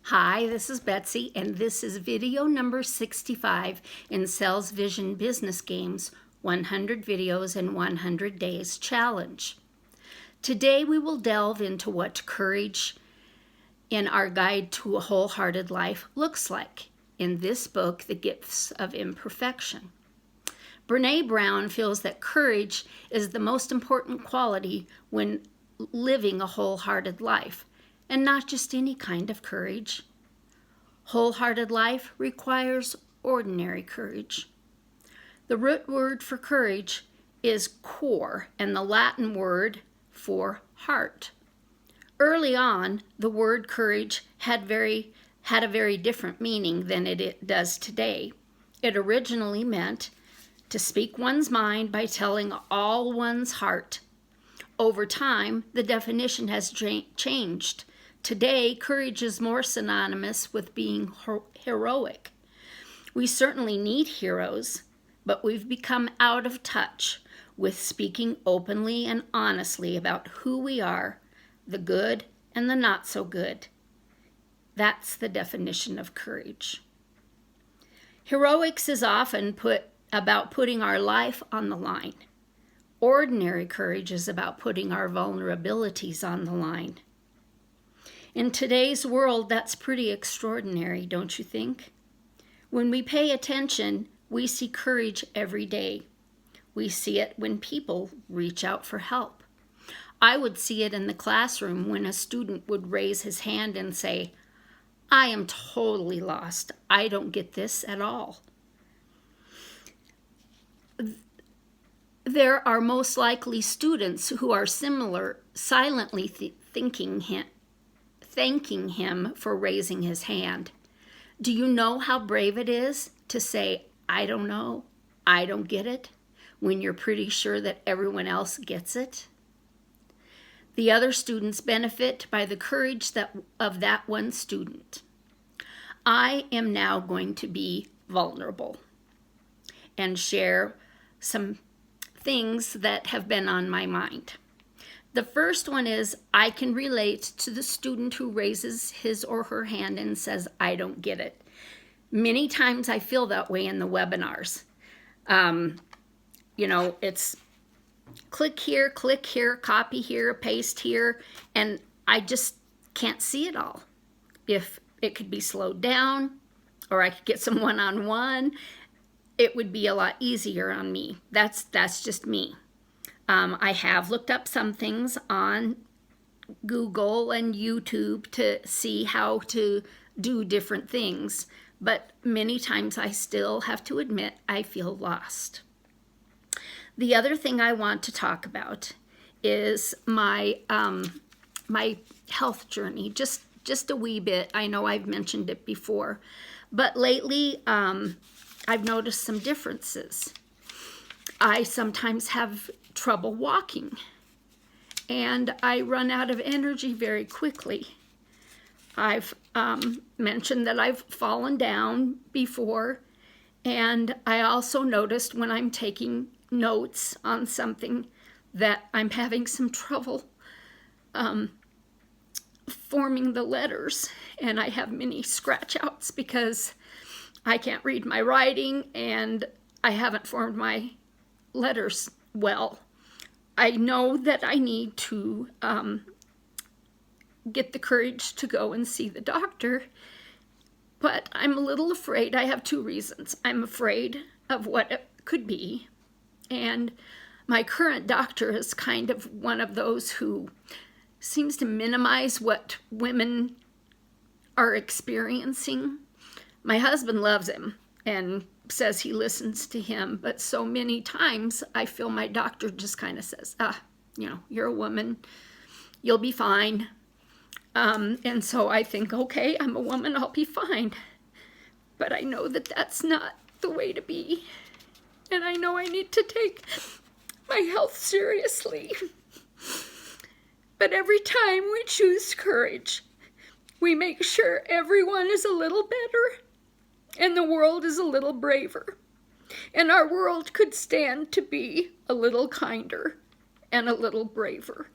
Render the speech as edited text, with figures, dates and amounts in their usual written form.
Hi, this is Betsy, and this is video number 65 in SalesVision Business Games 100 Videos in 100 Days Challenge. Today we will delve into what courage in our guide to a wholehearted life looks like in this book, The Gifts of Imperfection. Brene Brown feels that courage is the most important quality when living a wholehearted life, and not just any kind of courage. Wholehearted life requires ordinary courage. The root word for courage is cor, and the Latin word for heart. Early on, the word courage had a very different meaning than it does today. It originally meant to speak one's mind by telling all one's heart. Over time, the definition has changed. Today, courage is more synonymous with being heroic. We certainly need heroes, but we've become out of touch with speaking openly and honestly about who we are, the good and the not so good. That's the definition of courage. Heroics is often about putting our life on the line. Ordinary courage is about putting our vulnerabilities on the line. In today's world, that's pretty extraordinary, don't you think? When we pay attention, we see courage every day. We see it when people reach out for help. I would see it in the classroom when a student would raise his hand and say, "I am totally lost. I don't get this at all." There are most likely students who are silently thanking him for raising his hand. Do you know how brave it is to say, "I don't know, I don't get it," when you're pretty sure that everyone else gets it? The other students benefit by the courage of that one student. I am now going to be vulnerable and share some things that have been on my mind. The first one is I can relate to the student who raises his or her hand and says, "I don't get it." Many times I feel that way in the webinars. It's click here, copy here, paste here, and I just can't see it all. If it could be slowed down or I could get some one-on-one, it would be a lot easier on me. That's just me. I have looked up some things on Google and YouTube to see how to do different things, but many times I still have to admit I feel lost. The other thing I want to talk about is my health journey, just a wee bit. I know I've mentioned it before, but lately I've noticed some differences. I sometimes have trouble walking, and I run out of energy very quickly. I've mentioned that I've fallen down before, and I also noticed when I'm taking notes on something that I'm having some trouble forming the letters, and I have many scratch outs because I can't read my writing and I haven't formed my letters well. I know that I need to get the courage to go and see the doctor, but I'm a little afraid. I have two reasons. I'm afraid of what it could be, and my current doctor is kind of one of those who seems to minimize what women are experiencing. My husband loves him and says he listens to him, but so many times I feel my doctor just kind of says, you're a woman, you'll be fine. And so I think, okay, I'm a woman, I'll be fine. But I know that that's not the way to be. And I know I need to take my health seriously. But every time we choose courage, we make sure everyone is a little better and the world is a little braver. And our world could stand to be a little kinder and a little braver.